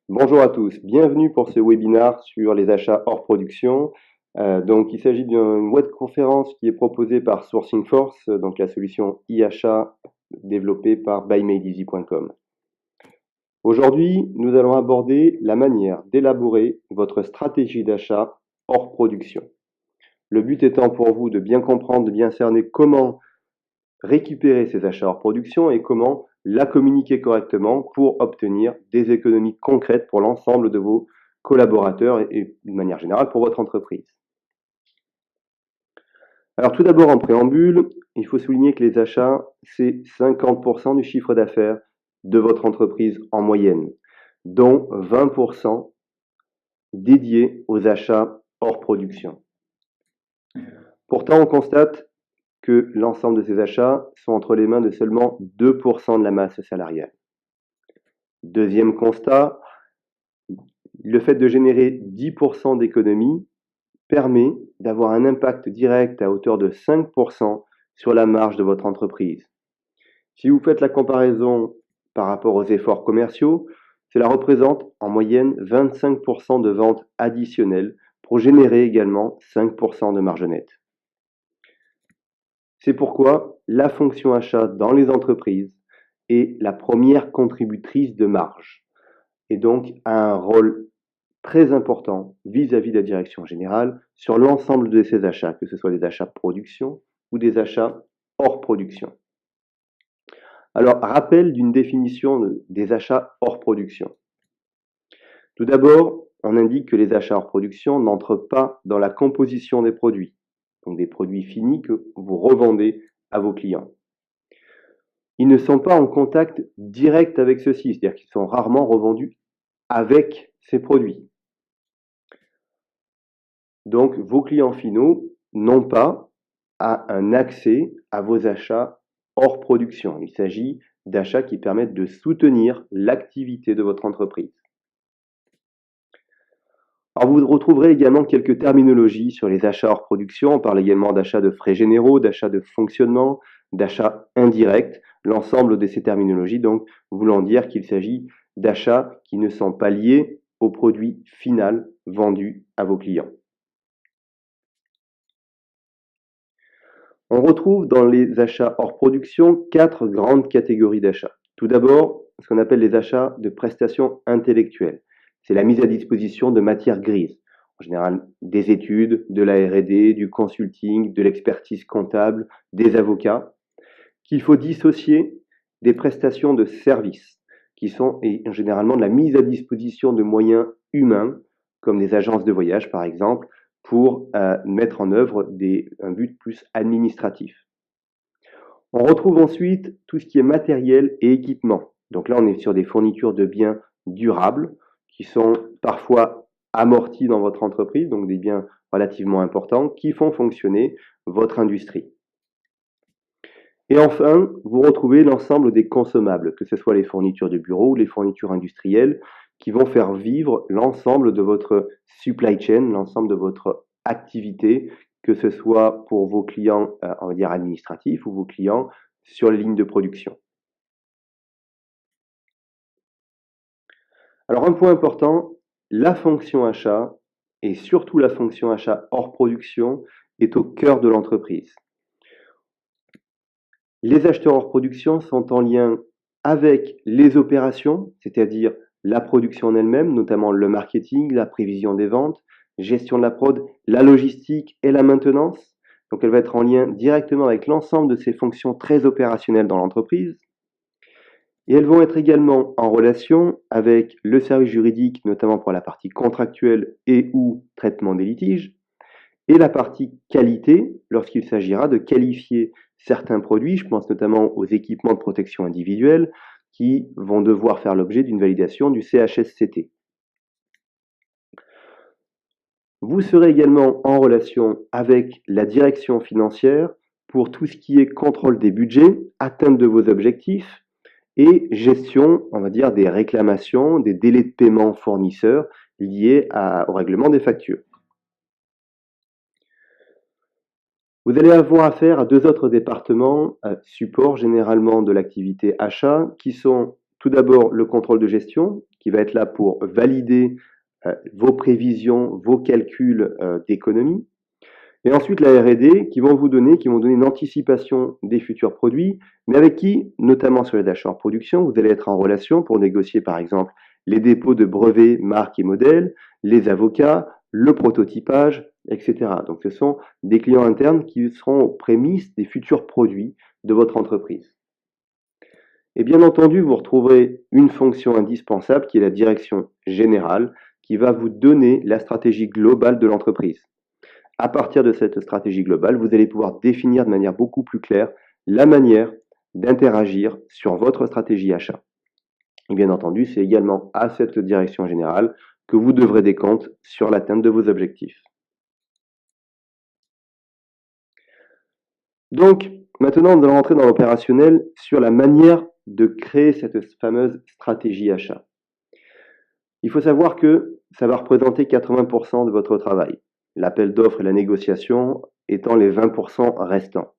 Bonjour à tous, bienvenue pour ce webinaire sur les achats hors production. Il s'agit d'une webconférence qui est proposée par Sourcing Force, donc la solution e-achat développée par buymadeeasy.com. Aujourd'hui, nous allons aborder la manière d'élaborer votre stratégie d'achat hors production. Le but étant pour vous de bien comprendre, de bien cerner comment récupérer ces achats hors production et comment la communiquer correctement pour obtenir des économies concrètes pour l'ensemble de vos collaborateurs et de manière générale pour votre entreprise. Alors tout d'abord en préambule, il faut souligner que les achats, c'est 50% du chiffre d'affaires de votre entreprise en moyenne, dont 20% dédiés aux achats hors production. Pourtant, on constate que l'ensemble de ces achats sont entre les mains de seulement 2% de la masse salariale. Deuxième constat, le fait de générer 10% d'économies permet d'avoir un impact direct à hauteur de 5% sur la marge de votre entreprise. Si vous faites la comparaison par rapport aux efforts commerciaux, cela représente en moyenne 25% de ventes additionnelles pour générer également 5% de marge nette. C'est pourquoi la fonction achat dans les entreprises est la première contributrice de marge et donc a un rôle très important vis-à-vis de la direction générale sur l'ensemble de ces achats, que ce soit des achats production ou des achats hors production. Alors, rappel d'une définition des achats hors production. Tout d'abord, on indique que les achats hors production n'entrent pas dans la composition des produits, donc des produits finis que vous revendez à vos clients. Ils ne sont pas en contact direct avec ceux-ci, c'est-à-dire qu'ils sont rarement revendus avec ces produits. Donc, vos clients finaux n'ont pas un accès à vos achats hors production. Il s'agit d'achats qui permettent de soutenir l'activité de votre entreprise. Alors, vous retrouverez également quelques terminologies sur les achats hors production. On parle également d'achats de frais généraux, d'achats de fonctionnement, d'achats indirects. L'ensemble de ces terminologies, donc, voulant dire qu'il s'agit d'achats qui ne sont pas liés au produit final vendu à vos clients. On retrouve dans les achats hors production 4 grandes catégories d'achats. Tout d'abord, ce qu'on appelle les achats de prestations intellectuelles. C'est la mise à disposition de matières grises, en général des études, de la R&D, du consulting, de l'expertise comptable, des avocats, qu'il faut dissocier des prestations de services, qui sont généralement de la mise à disposition de moyens humains, comme des agences de voyage par exemple, pour mettre en œuvre un but plus administratif. On retrouve ensuite tout ce qui est matériel et équipement. Donc là, on est sur des fournitures de biens durables qui sont parfois amortis dans votre entreprise, donc des biens relativement importants qui font fonctionner votre industrie. Et enfin, vous retrouvez l'ensemble des consommables, que ce soit les fournitures de bureau ou les fournitures industrielles, qui vont faire vivre l'ensemble de votre supply chain, l'ensemble de votre activité, que ce soit pour vos clients, on va dire administratifs, ou vos clients sur les lignes de production. Alors un point important, la fonction achat, et surtout la fonction achat hors production, est au cœur de l'entreprise. Les acheteurs hors production sont en lien avec les opérations, c'est-à-dire la production en elle-même, notamment le marketing, la prévision des ventes, gestion de la prod, la logistique et la maintenance. Donc elle va être en lien directement avec l'ensemble de ces fonctions très opérationnelles dans l'entreprise. Et elles vont être également en relation avec le service juridique, notamment pour la partie contractuelle et ou traitement des litiges, et la partie qualité, lorsqu'il s'agira de qualifier certains produits, je pense notamment aux équipements de protection individuelle, qui vont devoir faire l'objet d'une validation du CHSCT. Vous serez également en relation avec la direction financière pour tout ce qui est contrôle des budgets, atteinte de vos objectifs et gestion, on va dire, des réclamations, des délais de paiement fournisseurs liés au règlement des factures. Vous allez avoir affaire à 2 autres départements support généralement de l'activité achat qui sont Tout d'abord, le contrôle de gestion, qui va être là pour valider vos prévisions, vos calculs d'économie. Et ensuite, la R&D, qui vont donner une anticipation des futurs produits, mais avec qui, notamment sur les achats en production, vous allez être en relation pour négocier, par exemple, les dépôts de brevets, marques et modèles, les avocats, le prototypage, etc. Donc, ce sont des clients internes qui seront aux prémices des futurs produits de votre entreprise. Et bien entendu, vous retrouverez une fonction indispensable qui est la direction générale, qui va vous donner la stratégie globale de l'entreprise. À partir de cette stratégie globale, vous allez pouvoir définir de manière beaucoup plus claire la manière d'interagir sur votre stratégie achat. Et bien entendu, c'est également à cette direction générale que vous devrez des comptes sur l'atteinte de vos objectifs. Donc, maintenant, nous allons rentrer dans l'opérationnel sur la manière de créer cette fameuse stratégie achat. Il faut savoir que ça va représenter 80% de votre travail, l'appel d'offres et la négociation étant les 20% restants.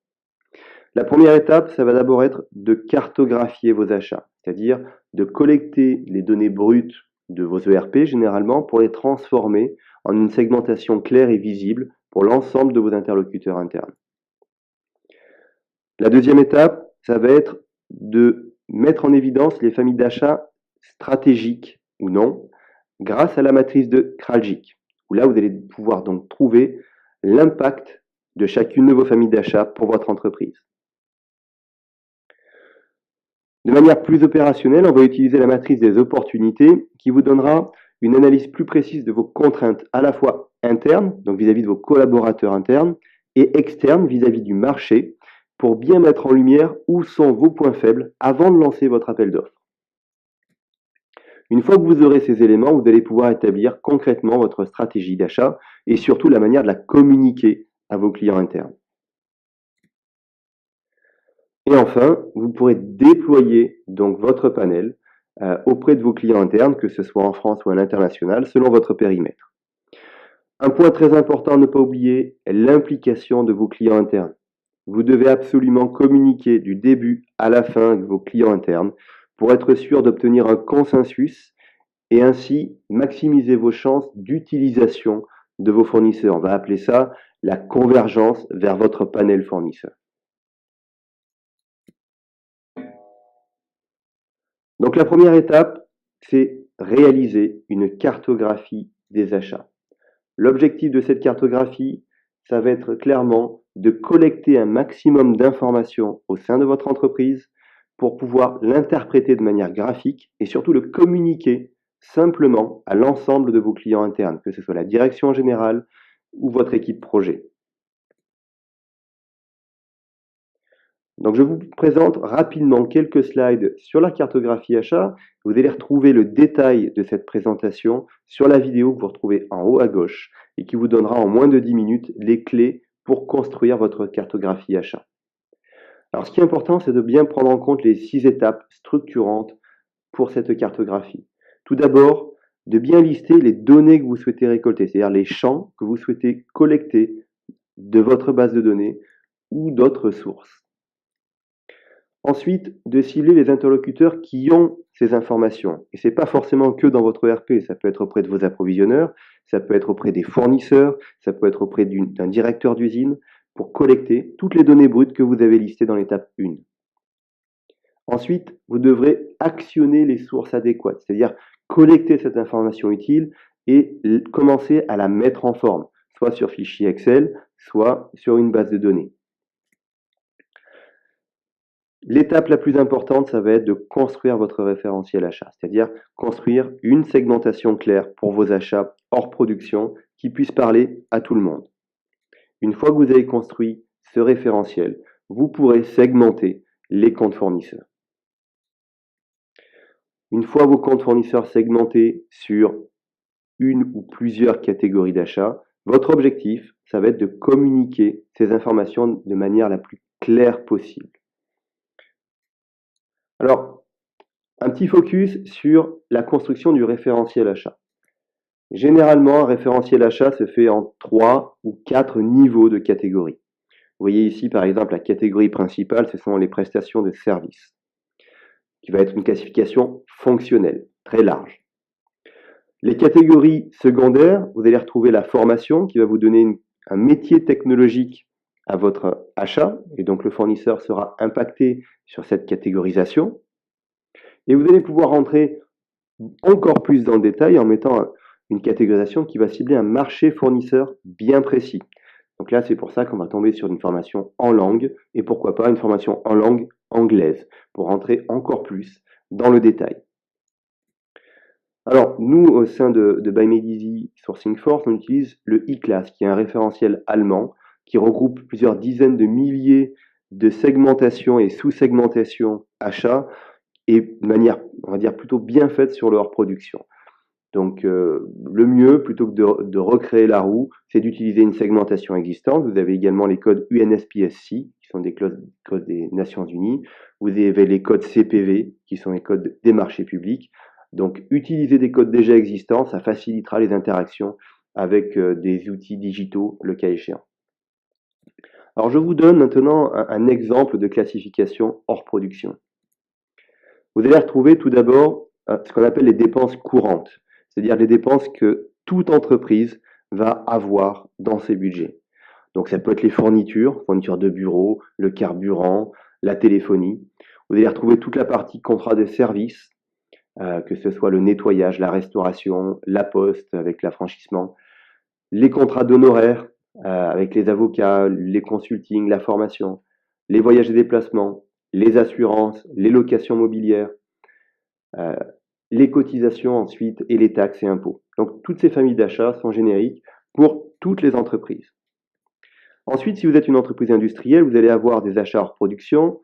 La première étape, ça va d'abord être de cartographier vos achats, c'est-à-dire de collecter les données brutes de vos ERP généralement pour les transformer en une segmentation claire et visible pour l'ensemble de vos interlocuteurs internes. La deuxième étape, ça va être de mettre en évidence les familles d'achats stratégiques ou non grâce à la matrice de Kraljic, où là vous allez pouvoir donc trouver l'impact de chacune de vos familles d'achats pour votre entreprise. De manière plus opérationnelle, on va utiliser la matrice des opportunités qui vous donnera une analyse plus précise de vos contraintes à la fois internes, donc vis-à-vis de vos collaborateurs internes, et externes vis-à-vis du marché, pour bien mettre en lumière où sont vos points faibles avant de lancer votre appel d'offres. Une fois que vous aurez ces éléments, vous allez pouvoir établir concrètement votre stratégie d'achat et surtout la manière de la communiquer à vos clients internes. Et enfin, vous pourrez déployer donc votre panel auprès de vos clients internes, que ce soit en France ou à l'international, selon votre périmètre. Un point très important à ne pas oublier est l'implication de vos clients internes. Vous devez absolument communiquer du début à la fin avec vos clients internes pour être sûr d'obtenir un consensus et ainsi maximiser vos chances d'utilisation de vos fournisseurs. On va appeler ça la convergence vers votre panel fournisseur. Donc la première étape, c'est réaliser une cartographie des achats. L'objectif de cette cartographie, ça va être clairement de collecter un maximum d'informations au sein de votre entreprise pour pouvoir l'interpréter de manière graphique et surtout le communiquer simplement à l'ensemble de vos clients internes, que ce soit la direction générale ou votre équipe projet. Donc je vous présente rapidement quelques slides sur la cartographie achat. Vous allez retrouver le détail de cette présentation sur la vidéo que vous retrouvez en haut à gauche et qui vous donnera en moins de 10 minutes les clés pour construire votre cartographie achat. Alors ce qui est important, c'est de bien prendre en compte les 6 étapes structurantes pour cette cartographie. Tout d'abord, de bien lister les données que vous souhaitez récolter, c'est-à-dire les champs que vous souhaitez collecter de votre base de données ou d'autres sources. Ensuite, de cibler les interlocuteurs qui ont ces informations. Et ce n'est pas forcément que dans votre ERP, ça peut être auprès de vos approvisionneurs, ça peut être auprès des fournisseurs, ça peut être auprès d'un directeur d'usine, pour collecter toutes les données brutes que vous avez listées dans l'étape 1. Ensuite, vous devrez actionner les sources adéquates, c'est-à-dire collecter cette information utile et commencer à la mettre en forme, soit sur fichier Excel, soit sur une base de données. L'étape la plus importante, ça va être de construire votre référentiel achat, c'est-à-dire construire une segmentation claire pour vos achats hors production qui puisse parler à tout le monde. Une fois que vous avez construit ce référentiel, vous pourrez segmenter les comptes fournisseurs. Une fois vos comptes fournisseurs segmentés sur une ou plusieurs catégories d'achat, votre objectif, ça va être de communiquer ces informations de manière la plus claire possible. Alors, un petit focus sur la construction du référentiel achat. Généralement, un référentiel achat se fait en 3 ou 4 niveaux de catégories. Vous voyez ici, par exemple, la catégorie principale, ce sont les prestations de services. qui va être une classification fonctionnelle, très large. Les catégories secondaires, vous allez retrouver la formation qui va vous donner un métier technologique à votre achat, et donc le fournisseur sera impacté sur cette catégorisation. Et vous allez pouvoir rentrer encore plus dans le détail en mettant une catégorisation qui va cibler un marché fournisseur bien précis. Donc là, c'est pour ça qu'on va tomber sur une formation en langue, et pourquoi pas une formation en langue anglaise, pour rentrer encore plus dans le détail. Alors, nous, au sein de BuyMadeEasy Sourcing Force, on utilise le e-class, qui est un référentiel allemand, qui regroupe plusieurs dizaines de milliers de segmentations et sous-segmentations achats, et de manière, on va dire, plutôt bien faite sur leur production. Donc, le mieux, plutôt que de recréer la roue, c'est d'utiliser une segmentation existante. Vous avez également les codes UNSPSC, qui sont des codes des Nations Unies. Vous avez les codes CPV, qui sont les codes des marchés publics. Donc, utiliser des codes déjà existants, ça facilitera les interactions avec des outils digitaux, le cas échéant. Alors, je vous donne maintenant un exemple de classification hors production. Vous allez retrouver tout d'abord ce qu'on appelle les dépenses courantes, c'est-à-dire les dépenses que toute entreprise va avoir dans ses budgets. Donc ça peut être les fournitures de bureau, le carburant, la téléphonie. Vous allez retrouver toute la partie contrat de service, que ce soit le nettoyage, la restauration, la poste avec l'affranchissement, les contrats d'honoraires avec les avocats, les consultings, la formation, les voyages et déplacements, les assurances, les locations mobilières, les cotisations ensuite et les taxes et impôts. Donc toutes ces familles d'achats sont génériques pour toutes les entreprises. Ensuite, si vous êtes une entreprise industrielle, vous allez avoir des achats hors production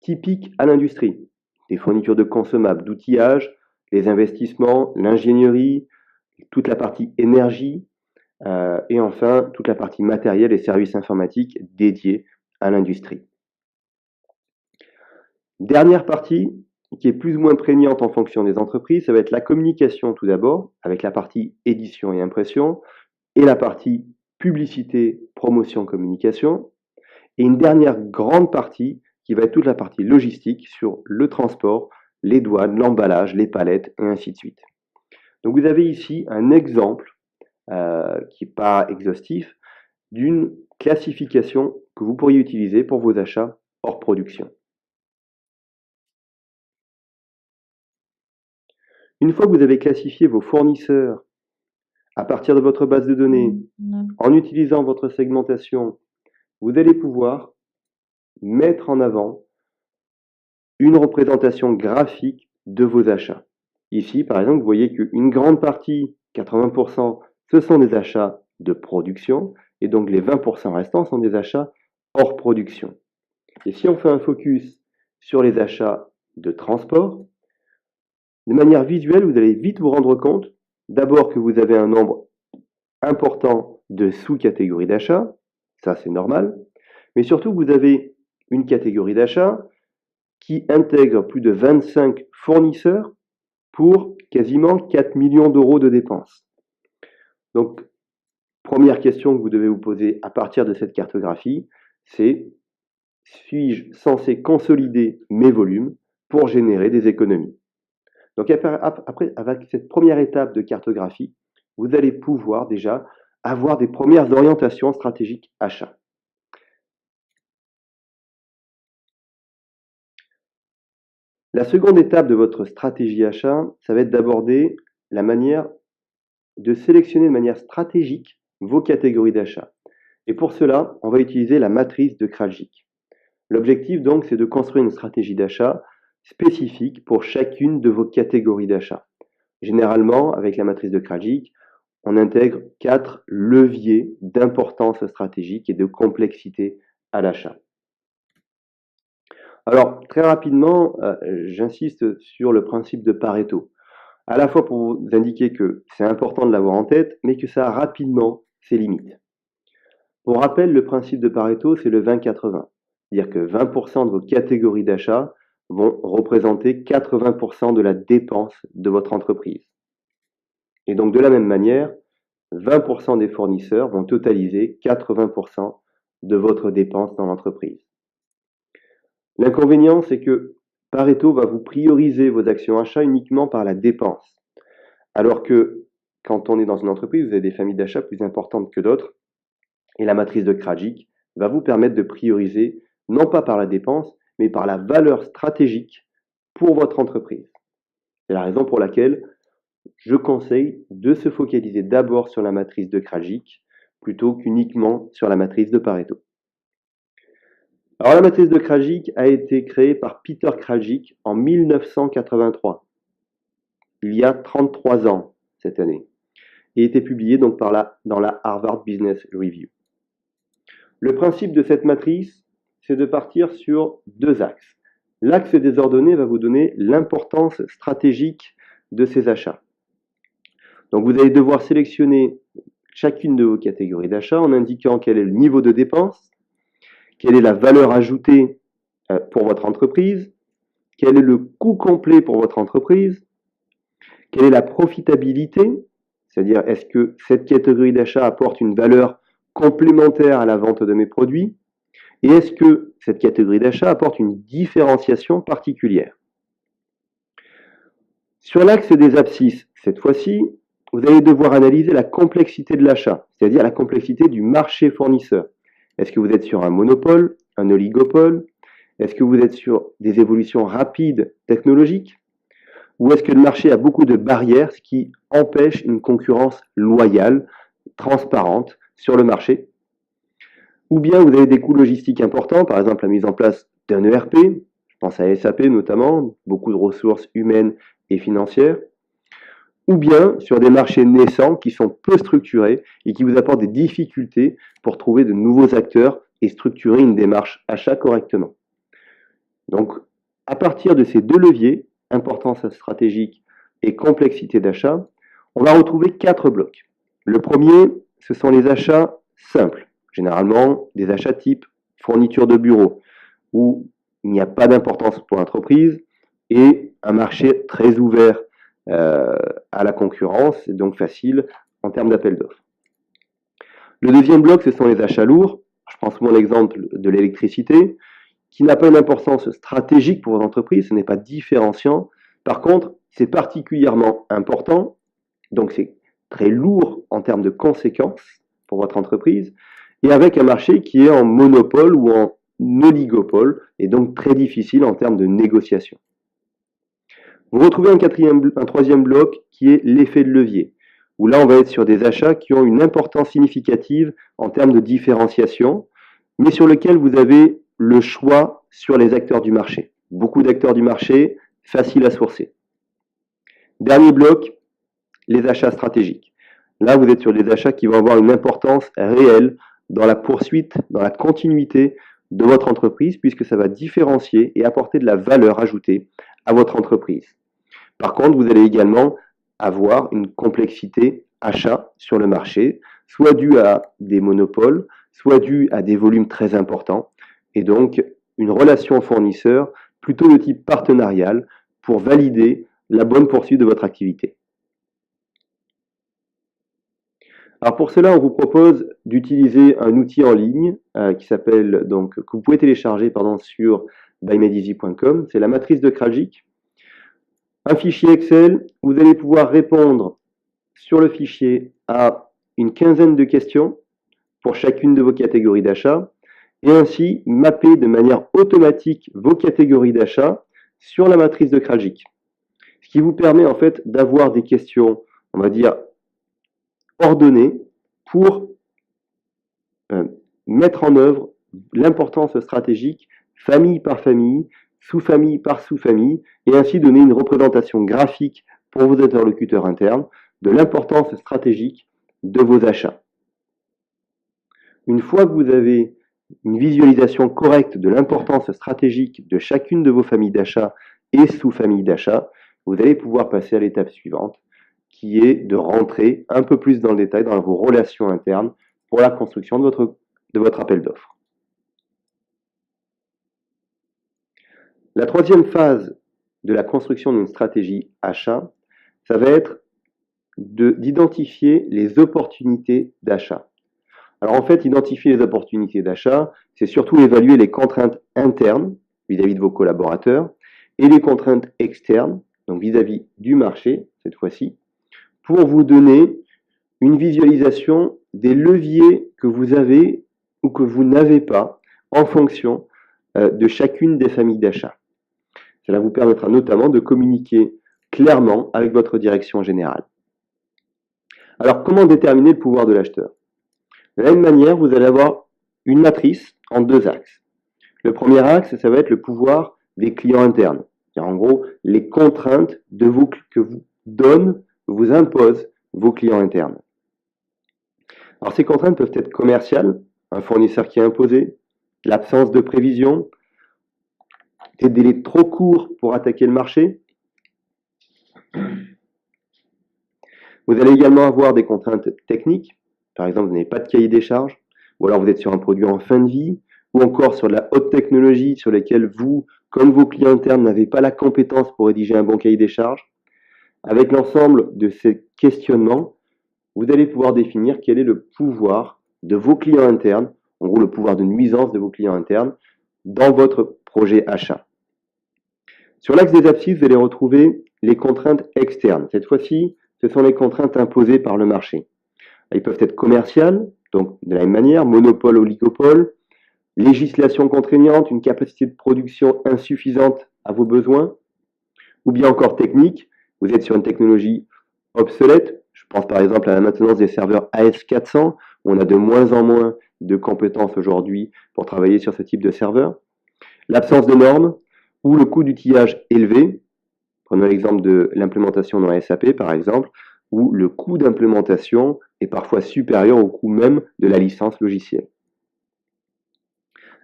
typiques à l'industrie. Des fournitures de consommables, d'outillage, les investissements, l'ingénierie, toute la partie énergie, et enfin toute la partie matériel et services informatiques dédiés à l'industrie. Dernière partie, qui est plus ou moins prégnante en fonction des entreprises, ça va être la communication tout d'abord, avec la partie édition et impression, et la partie publicité, promotion, communication, et une dernière grande partie qui va être toute la partie logistique sur le transport, les douanes, l'emballage, les palettes, et ainsi de suite. Donc vous avez ici un exemple qui n'est pas exhaustif d'une classification que vous pourriez utiliser pour vos achats hors production. Une fois que vous avez classifié vos fournisseurs à partir de votre base de données, en utilisant votre segmentation, vous allez pouvoir mettre en avant une représentation graphique de vos achats. Ici, par exemple, vous voyez qu'une grande partie, 80%, ce sont des achats de production, et donc les 20% restants sont des achats hors production. Et si on fait un focus sur les achats de transport, de manière visuelle, vous allez vite vous rendre compte, d'abord que vous avez un nombre important de sous-catégories d'achat, ça c'est normal, mais surtout vous avez une catégorie d'achat qui intègre plus de 25 fournisseurs pour quasiment 4 millions d'euros de dépenses. Donc, première question que vous devez vous poser à partir de cette cartographie, c'est: suis-je censé consolider mes volumes pour générer des économies? Donc après, avec cette première étape de cartographie, vous allez pouvoir déjà avoir des premières orientations stratégiques achats. La seconde étape de votre stratégie achat, ça va être d'aborder la manière de sélectionner de manière stratégique vos catégories d'achat. Et pour cela, on va utiliser la matrice de Kraljic. L'objectif donc, c'est de construire une stratégie d'achat spécifique pour chacune de vos catégories d'achat. Généralement, avec la matrice de Kraljic, on intègre 4 leviers d'importance stratégique et de complexité à l'achat. Alors, très rapidement, j'insiste sur le principe de Pareto, à la fois pour vous indiquer que c'est important de l'avoir en tête, mais que ça a rapidement ses limites. Pour rappel, le principe de Pareto, c'est le 20-80, c'est-à-dire que 20% de vos catégories d'achat vont représenter 80% de la dépense de votre entreprise. Et donc, de la même manière, 20% des fournisseurs vont totaliser 80% de votre dépense dans l'entreprise. L'inconvénient, c'est que Pareto va vous prioriser vos actions achats uniquement par la dépense. Alors que quand on est dans une entreprise, vous avez des familles d'achat plus importantes que d'autres. Et la matrice de Krajcik va vous permettre de prioriser non pas par la dépense, mais par la valeur stratégique pour votre entreprise. C'est la raison pour laquelle je conseille de se focaliser d'abord sur la matrice de Krajcik plutôt qu'uniquement sur la matrice de Pareto. Alors la matrice de Krajcik a été créée par Peter Krajcik en 1983, il y a 33 ans cette année, et été publiée donc dans la Harvard Business Review. Le principe de cette matrice, c'est de partir sur deux axes. L'axe désordonné va vous donner l'importance stratégique de ces achats. Donc vous allez devoir sélectionner chacune de vos catégories d'achat en indiquant quel est le niveau de dépense, quelle est la valeur ajoutée pour votre entreprise, quel est le coût complet pour votre entreprise, quelle est la profitabilité, c'est-à-dire est-ce que cette catégorie d'achat apporte une valeur complémentaire à la vente de mes produits, et est-ce que cette catégorie d'achat apporte une différenciation particulière. Sur l'axe des abscisses, cette fois-ci, vous allez devoir analyser la complexité de l'achat, c'est-à-dire la complexité du marché fournisseur. Est-ce que vous êtes sur un monopole, un oligopole? Est-ce que vous êtes sur des évolutions rapides technologiques? Ou est-ce que le marché a beaucoup de barrières, ce qui empêche une concurrence loyale, transparente sur le marché? Ou bien vous avez des coûts logistiques importants, par exemple la mise en place d'un ERP, je pense à SAP notamment, beaucoup de ressources humaines et financières, ou bien sur des marchés naissants qui sont peu structurés et qui vous apportent des difficultés pour trouver de nouveaux acteurs et structurer une démarche achat correctement. Donc, à partir de ces deux leviers, importance stratégique et complexité d'achat, on va retrouver 4 blocs. Le premier, ce sont les achats simples, généralement des achats type fourniture de bureau, où il n'y a pas d'importance pour l'entreprise et un marché très ouvert à la concurrence, et donc facile en termes d'appel d'offres. Le deuxième bloc, ce sont les achats lourds. Je prends souvent l'exemple de l'électricité, qui n'a pas une importance stratégique pour vos entreprises, ce n'est pas différenciant. Par contre, c'est particulièrement important, donc c'est très lourd en termes de conséquences pour votre entreprise, et avec un marché qui est en monopole ou en oligopole, et donc très difficile en termes de négociation. Vous retrouvez un troisième bloc qui est l'effet de levier, où là on va être sur des achats qui ont une importance significative en termes de différenciation, mais sur lequel vous avez le choix sur les acteurs du marché. Beaucoup d'acteurs du marché, facile à sourcer. Dernier bloc, les achats stratégiques. Là, vous êtes sur des achats qui vont avoir une importance réelle dans la poursuite, dans la continuité de votre entreprise, puisque ça va différencier et apporter de la valeur ajoutée à votre entreprise. Par contre, vous allez également avoir une complexité achat sur le marché, soit due à des monopoles, soit due à des volumes très importants, et donc une relation fournisseur plutôt de type partenarial pour valider la bonne poursuite de votre activité. Alors pour cela, on vous propose d'utiliser un outil en ligne qui s'appelle donc que vous pouvez télécharger sur buymadeeasy.com. C'est la matrice de Krajcik. Un fichier Excel, vous allez pouvoir répondre sur le fichier à une quinzaine de questions pour chacune de vos catégories d'achat et ainsi mapper de manière automatique vos catégories d'achat sur la matrice de Krajcik. Ce qui vous permet en fait d'avoir des questions, on va dire, ordonnées pour mettre en œuvre l'importance stratégique famille par famille, sous-famille par sous-famille, et ainsi donner une représentation graphique pour vos interlocuteurs internes de l'importance stratégique de vos achats. Une fois que vous avez une visualisation correcte de l'importance stratégique de chacune de vos familles d'achat et sous-familles d'achat, vous allez pouvoir passer à l'étape suivante, qui est de rentrer un peu plus dans le détail dans vos relations internes pour la construction de votre appel d'offres. La troisième phase de la construction d'une stratégie achat, ça va être d'identifier les opportunités d'achat. Alors en fait, identifier les opportunités d'achat, c'est surtout évaluer les contraintes internes vis-à-vis de vos collaborateurs, et les contraintes externes, donc vis-à-vis du marché, cette fois-ci, pour vous donner une visualisation des leviers que vous avez ou que vous n'avez pas en fonction de chacune des familles d'achat. Cela vous permettra notamment de communiquer clairement avec votre direction générale. Alors, comment déterminer le pouvoir de l'acheteur? De la même manière, vous allez avoir une matrice en deux axes. Le premier axe, ça va être le pouvoir des clients internes. C'est-à-dire, en gros, les contraintes que vous donnent, vous imposent vos clients internes. Alors, ces contraintes peuvent être commerciales, un fournisseur qui est imposé, l'absence de prévision, des délais trop courts pour attaquer le marché. Vous allez également avoir des contraintes techniques. Par exemple, vous n'avez pas de cahier des charges, ou alors vous êtes sur un produit en fin de vie, ou encore sur de la haute technologie sur lesquelles vous, comme vos clients internes, n'avez pas la compétence pour rédiger un bon cahier des charges. Avec l'ensemble de ces questionnements, vous allez pouvoir définir quel est le pouvoir de vos clients internes, en gros le pouvoir de nuisance de vos clients internes, dans votre projet achat. Sur l'axe des abscisses, vous allez retrouver les contraintes externes. Cette fois-ci, ce sont les contraintes imposées par le marché. Elles peuvent être commerciales, donc de la même manière, monopole, oligopole, législation contraignante, une capacité de production insuffisante à vos besoins, ou bien encore technique, vous êtes sur une technologie obsolète, je pense par exemple à la maintenance des serveurs AS400, où on a de moins en moins de compétences aujourd'hui pour travailler sur ce type de serveur, l'absence de normes, ou le coût d'outillage élevé, prenons l'exemple de l'implémentation dans SAP par exemple, où le coût d'implémentation est parfois supérieur au coût même de la licence logicielle.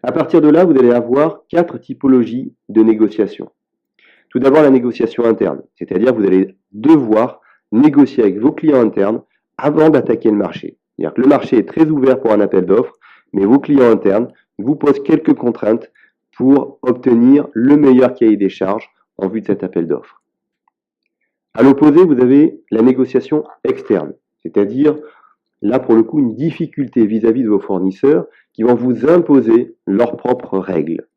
À partir de là, vous allez avoir 4 typologies de négociation. Tout d'abord, la négociation interne, c'est-à-dire que vous allez devoir négocier avec vos clients internes avant d'attaquer le marché. C'est-à-dire que le marché est très ouvert pour un appel d'offres, mais vos clients internes vous posent quelques contraintes pour obtenir le meilleur cahier des charges en vue de cet appel d'offres. À l'opposé, vous avez la négociation externe, c'est-à-dire là pour le coup une difficulté vis-à-vis de vos fournisseurs qui vont vous imposer leurs propres règles.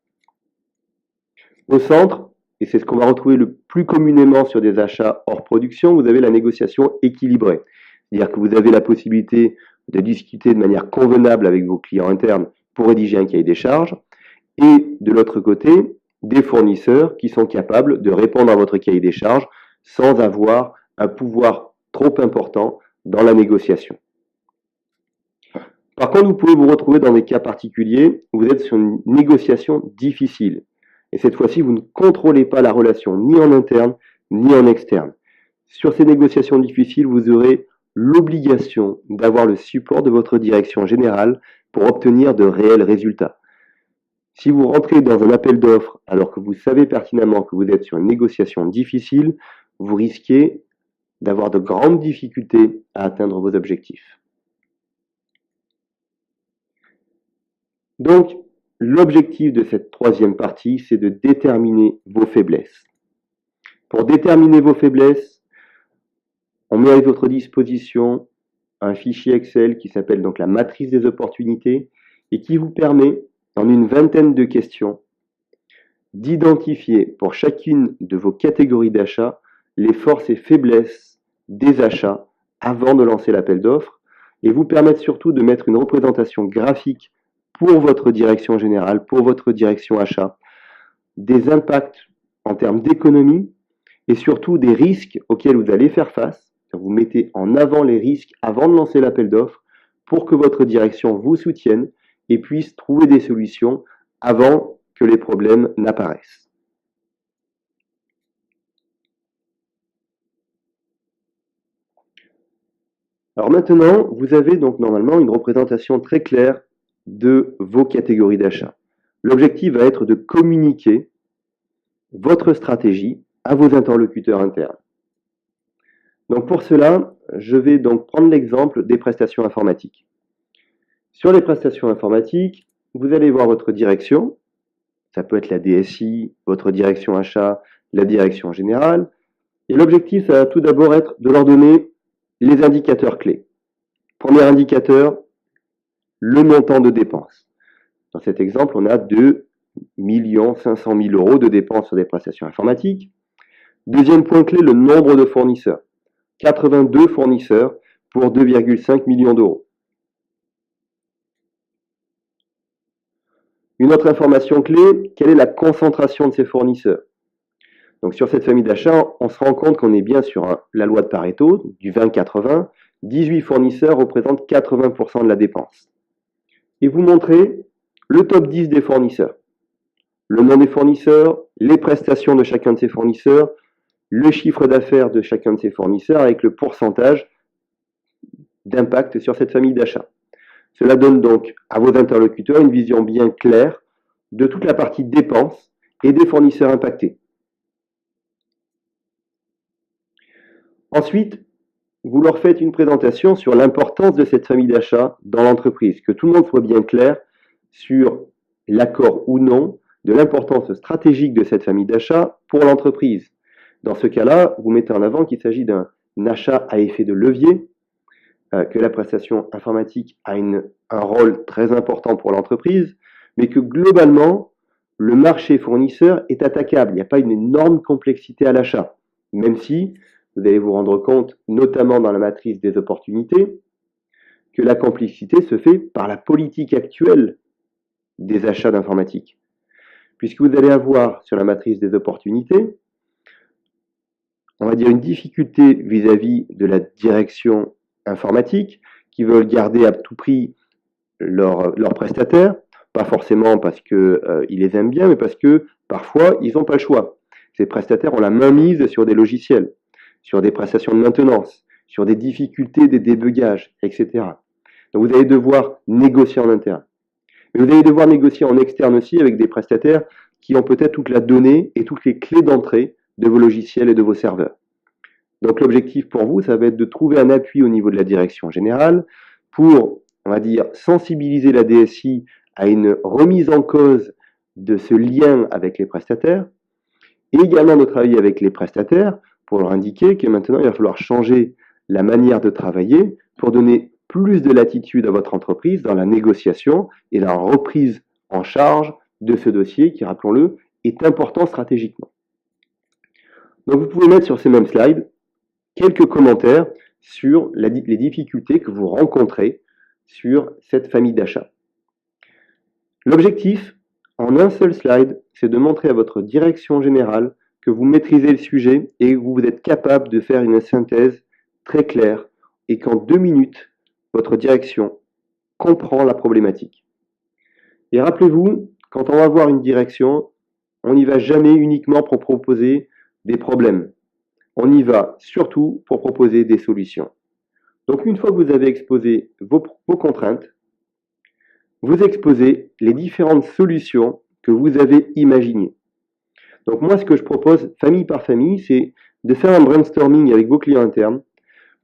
Au centre, et c'est ce qu'on va retrouver le plus communément sur des achats hors production, vous avez la négociation équilibrée. C'est-à-dire que vous avez la possibilité de discuter de manière convenable avec vos clients internes pour rédiger un cahier des charges, et de l'autre côté, des fournisseurs qui sont capables de répondre à votre cahier des charges sans avoir un pouvoir trop important dans la négociation. Par contre, vous pouvez vous retrouver dans des cas particuliers où vous êtes sur une négociation difficile. Et cette fois-ci, vous ne contrôlez pas la relation ni en interne ni en externe. Sur ces négociations difficiles, vous aurez l'obligation d'avoir le support de votre direction générale pour obtenir de réels résultats. Si vous rentrez dans un appel d'offres alors que vous savez pertinemment que vous êtes sur une négociation difficile, vous risquez d'avoir de grandes difficultés à atteindre vos objectifs. Donc, l'objectif de cette troisième partie, c'est de déterminer vos faiblesses. Pour déterminer vos faiblesses, on met à votre disposition un fichier Excel qui s'appelle donc la matrice des opportunités et qui vous permet, en une vingtaine de questions, d'identifier pour chacune de vos catégories d'achats les forces et faiblesses des achats avant de lancer l'appel d'offres et vous permettre surtout de mettre une représentation graphique pour votre direction générale, pour votre direction achat, des impacts en termes d'économie et surtout des risques auxquels vous allez faire face. Vous mettez en avant les risques avant de lancer l'appel d'offres pour que votre direction vous soutienne et puisse trouver des solutions avant que les problèmes n'apparaissent. Alors maintenant, vous avez donc normalement une représentation très claire de vos catégories d'achat. L'objectif va être de communiquer votre stratégie à vos interlocuteurs internes. Donc pour cela, je vais donc prendre l'exemple des prestations informatiques. Sur les prestations informatiques, vous allez voir votre direction, ça peut être la DSI, votre direction achat, la direction générale, et l'objectif, ça va tout d'abord être de leur donner les indicateurs clés. Premier indicateur, le montant de dépenses. Dans cet exemple, on a de 500 000 euros de dépenses sur des prestations informatiques. Deuxième point clé, le nombre de fournisseurs. 82 fournisseurs pour 2,5 millions d'euros. Une autre information clé, quelle est la concentration de ces fournisseurs? Donc sur cette famille d'achat, on se rend compte qu'on est bien sur la loi de Pareto, du 20-80. 18 fournisseurs représentent 80% de la dépense. Et vous montrez le top 10 des fournisseurs. Le nom des fournisseurs, les prestations de chacun de ces fournisseurs, le chiffre d'affaires de chacun de ces fournisseurs avec le pourcentage d'impact sur cette famille d'achat. Cela donne donc à vos interlocuteurs une vision bien claire de toute la partie dépenses et des fournisseurs impactés. Ensuite, vous leur faites une présentation sur l'importance de cette famille d'achat dans l'entreprise, que tout le monde soit bien clair sur l'accord ou non de l'importance stratégique de cette famille d'achat pour l'entreprise. Dans ce cas-là, vous mettez en avant qu'il s'agit d'un achat à effet de levier, que la prestation informatique a un rôle très important pour l'entreprise, mais que globalement, le marché fournisseur est attaquable. Il n'y a pas une énorme complexité à l'achat, même si vous allez vous rendre compte, notamment dans la matrice des opportunités, que la complexité se fait par la politique actuelle des achats d'informatique. Puisque vous allez avoir sur la matrice des opportunités, on va dire une difficulté vis-à-vis de la direction informatique qui veulent garder à tout prix leurs prestataires, pas forcément parce qu'ils les aiment bien, mais parce que parfois ils n'ont pas le choix. Ces prestataires ont la main mise sur des logiciels, sur des prestations de maintenance, sur des difficultés, des débugages, etc. Donc vous allez devoir négocier en interne. Mais vous allez devoir négocier en externe aussi avec des prestataires qui ont peut-être toute la donnée et toutes les clés d'entrée de vos logiciels et de vos serveurs. Donc l'objectif pour vous, ça va être de trouver un appui au niveau de la direction générale pour, on va dire, sensibiliser la DSI à une remise en cause de ce lien avec les prestataires et également de travailler avec les prestataires pour leur indiquer que maintenant il va falloir changer la manière de travailler pour donner plus de latitude à votre entreprise dans la négociation et la reprise en charge de ce dossier qui, rappelons-le, est important stratégiquement. Donc vous pouvez mettre sur ces mêmes slides quelques commentaires sur les difficultés que vous rencontrez sur cette famille d'achat. L'objectif, en un seul slide, c'est de montrer à votre direction générale que vous maîtrisez le sujet et que vous êtes capable de faire une synthèse très claire et qu'en 2 minutes, votre direction comprend la problématique. Et rappelez-vous, quand on va voir une direction, on n'y va jamais uniquement pour proposer des problèmes. On y va surtout pour proposer des solutions. Donc une fois que vous avez exposé vos contraintes, vous exposez les différentes solutions que vous avez imaginées. Donc moi, ce que je propose, famille par famille, c'est de faire un brainstorming avec vos clients internes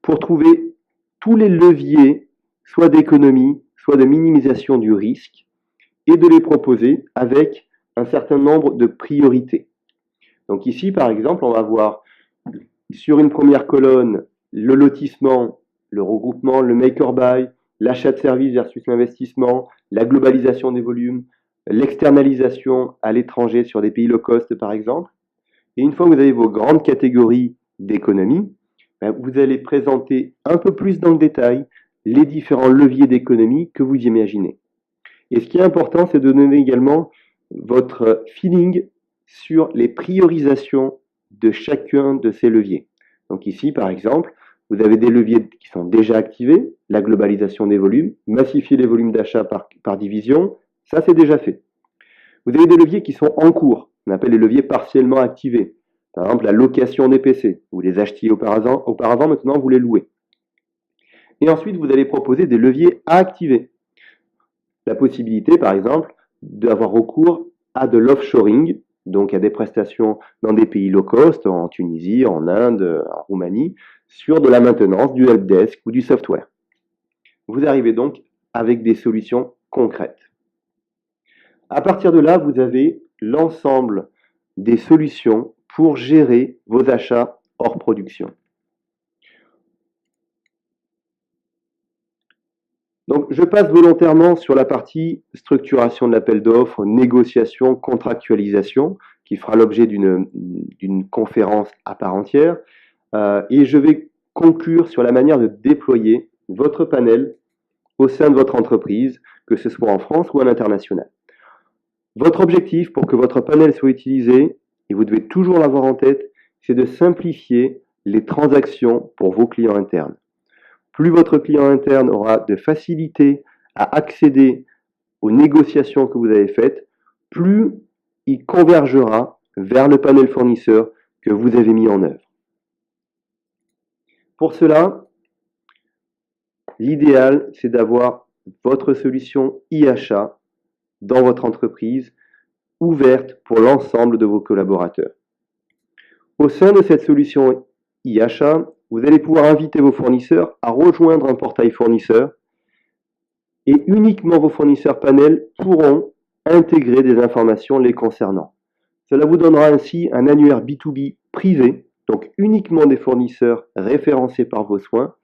pour trouver tous les leviers, soit d'économie, soit de minimisation du risque, et de les proposer avec un certain nombre de priorités. Donc ici, par exemple, on va voir sur une première colonne le lotissement, le regroupement, le make or buy, l'achat de services versus l'investissement, la globalisation des volumes, l'externalisation à l'étranger sur des pays low cost par exemple. Et une fois que vous avez vos grandes catégories d'économie, vous allez présenter un peu plus dans le détail les différents leviers d'économie que vous imaginez. Et ce qui est important, c'est de donner également votre feeling sur les priorisations de chacun de ces leviers. Donc ici, par exemple, vous avez des leviers qui sont déjà activés, la globalisation des volumes, massifier les volumes d'achat par division, ça c'est déjà fait. Vous avez des leviers qui sont en cours, on appelle les leviers partiellement activés. Par exemple, la location des PC, vous les achetiez auparavant, maintenant vous les louez. Et ensuite, vous allez proposer des leviers à activer. La possibilité, par exemple, d'avoir recours à de l'offshoring, donc à des prestations dans des pays low cost, en Tunisie, en Inde, en Roumanie, sur de la maintenance, du helpdesk ou du software. Vous arrivez donc avec des solutions concrètes. À partir de là, vous avez l'ensemble des solutions pour gérer vos achats hors production. Donc, je passe volontairement sur la partie structuration de l'appel d'offres, négociation, contractualisation, qui fera l'objet d'une conférence à part entière. Et je vais conclure sur la manière de déployer votre panel au sein de votre entreprise, que ce soit en France ou à l'international. Votre objectif pour que votre panel soit utilisé, et vous devez toujours l'avoir en tête, c'est de simplifier les transactions pour vos clients internes. Plus votre client interne aura de facilité à accéder aux négociations que vous avez faites, plus il convergera vers le panel fournisseur que vous avez mis en œuvre. Pour cela, l'idéal, c'est d'avoir votre solution e-achat dans votre entreprise ouverte pour l'ensemble de vos collaborateurs. Au sein de cette solution e-achat, vous allez pouvoir inviter vos fournisseurs à rejoindre un portail fournisseur et uniquement vos fournisseurs panel pourront intégrer des informations les concernant. Cela vous donnera ainsi un annuaire B2B privé, donc uniquement des fournisseurs référencés par vos soins,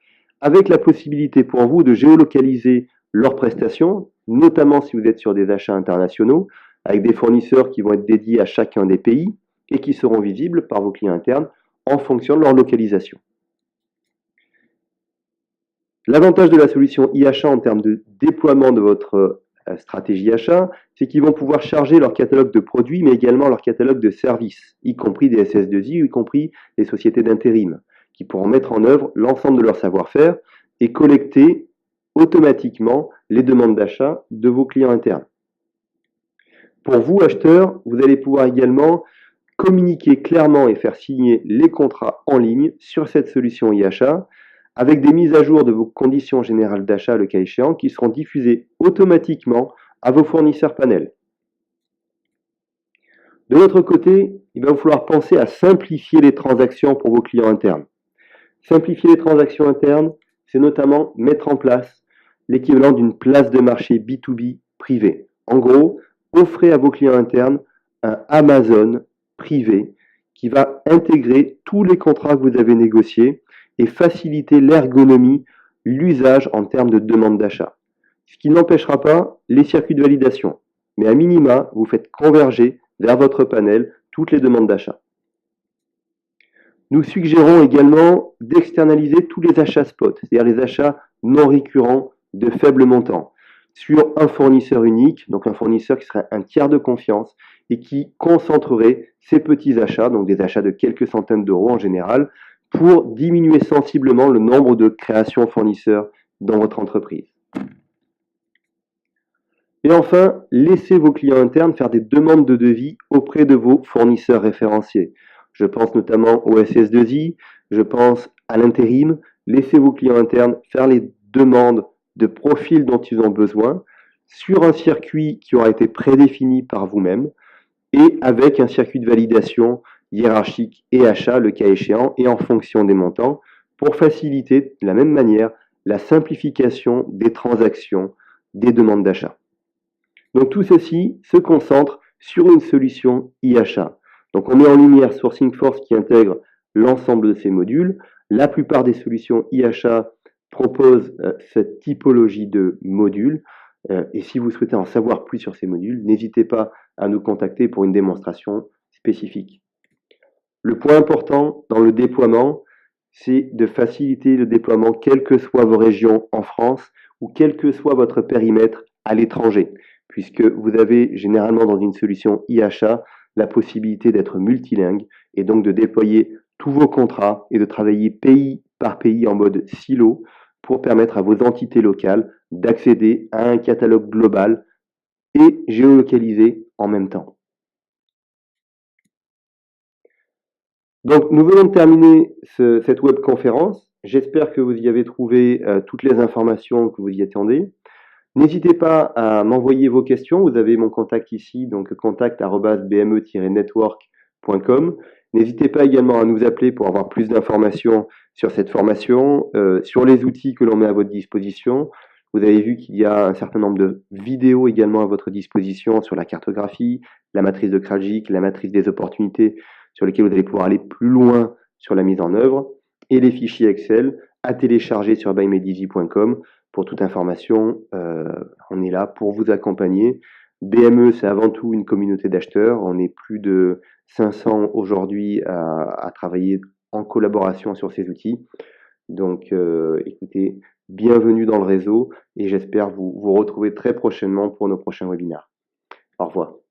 avec la possibilité pour vous de géolocaliser leurs prestations, notamment si vous êtes sur des achats internationaux, avec des fournisseurs qui vont être dédiés à chacun des pays et qui seront visibles par vos clients internes en fonction de leur localisation. L'avantage de la solution e-achat en termes de déploiement de votre stratégie achat, c'est qu'ils vont pouvoir charger leur catalogue de produits, mais également leur catalogue de services, y compris des SS2I, y compris les sociétés d'intérim, qui pourront mettre en œuvre l'ensemble de leur savoir-faire et collecter automatiquement les demandes d'achat de vos clients internes. Pour vous, acheteurs, vous allez pouvoir également communiquer clairement et faire signer les contrats en ligne sur cette solution e-achat, avec des mises à jour de vos conditions générales d'achat, le cas échéant, qui seront diffusées automatiquement à vos fournisseurs panel. De l'autre côté, il va vous falloir penser à simplifier les transactions pour vos clients internes. Simplifier les transactions internes, c'est notamment mettre en place l'équivalent d'une place de marché B2B privée. En gros, offrez à vos clients internes un Amazon privé qui va intégrer tous les contrats que vous avez négociés et faciliter l'ergonomie, l'usage en termes de demande d'achat. Ce qui n'empêchera pas les circuits de validation, mais à minima, vous faites converger vers votre panel toutes les demandes d'achat. Nous suggérons également d'externaliser tous les achats spot, c'est-à-dire les achats non récurrents de faible montant, sur un fournisseur unique, donc un fournisseur qui serait un tiers de confiance et qui concentrerait ces petits achats, donc des achats de quelques centaines d'euros en général, pour diminuer sensiblement le nombre de créations fournisseurs dans votre entreprise. Et enfin, laissez vos clients internes faire des demandes de devis auprès de vos fournisseurs référenciés. Je pense notamment au SS2I, je pense à l'intérim. Laissez vos clients internes faire les demandes de profils dont ils ont besoin sur un circuit qui aura été prédéfini par vous-même et avec un circuit de validation hiérarchique et achat, le cas échéant, et en fonction des montants, pour faciliter de la même manière la simplification des transactions, des demandes d'achat. Donc tout ceci se concentre sur une solution e-achat. Donc on met en lumière Sourcing Force qui intègre l'ensemble de ces modules. La plupart des solutions e-achat proposent cette typologie de modules. Et si vous souhaitez en savoir plus sur ces modules, n'hésitez pas à nous contacter pour une démonstration spécifique. Le point important dans le déploiement, c'est de faciliter le déploiement quelles que soient vos régions en France ou quel que soit votre périmètre à l'étranger, puisque vous avez généralement dans une solution e-achat la possibilité d'être multilingue et donc de déployer tous vos contrats et de travailler pays par pays en mode silo pour permettre à vos entités locales d'accéder à un catalogue global et géolocalisé en même temps. Donc, nous venons de terminer cette webconférence. J'espère que vous y avez trouvé toutes les informations que vous y attendez. N'hésitez pas à m'envoyer vos questions. Vous avez mon contact ici, donc contact@bme-network.com. N'hésitez pas également à nous appeler pour avoir plus d'informations sur cette formation, sur les outils que l'on met à votre disposition. Vous avez vu qu'il y a un certain nombre de vidéos également à votre disposition sur la cartographie, la matrice de Krajcik, la matrice des opportunités, sur lesquelles vous allez pouvoir aller plus loin sur la mise en œuvre, et les fichiers Excel à télécharger sur bymedizy.com Pour toute information, on est là pour vous accompagner. BME, c'est avant tout une communauté d'acheteurs. On est plus de 500 aujourd'hui à travailler en collaboration sur ces outils. Donc, écoutez, bienvenue dans le réseau et j'espère vous retrouver très prochainement pour nos prochains webinaires. Au revoir.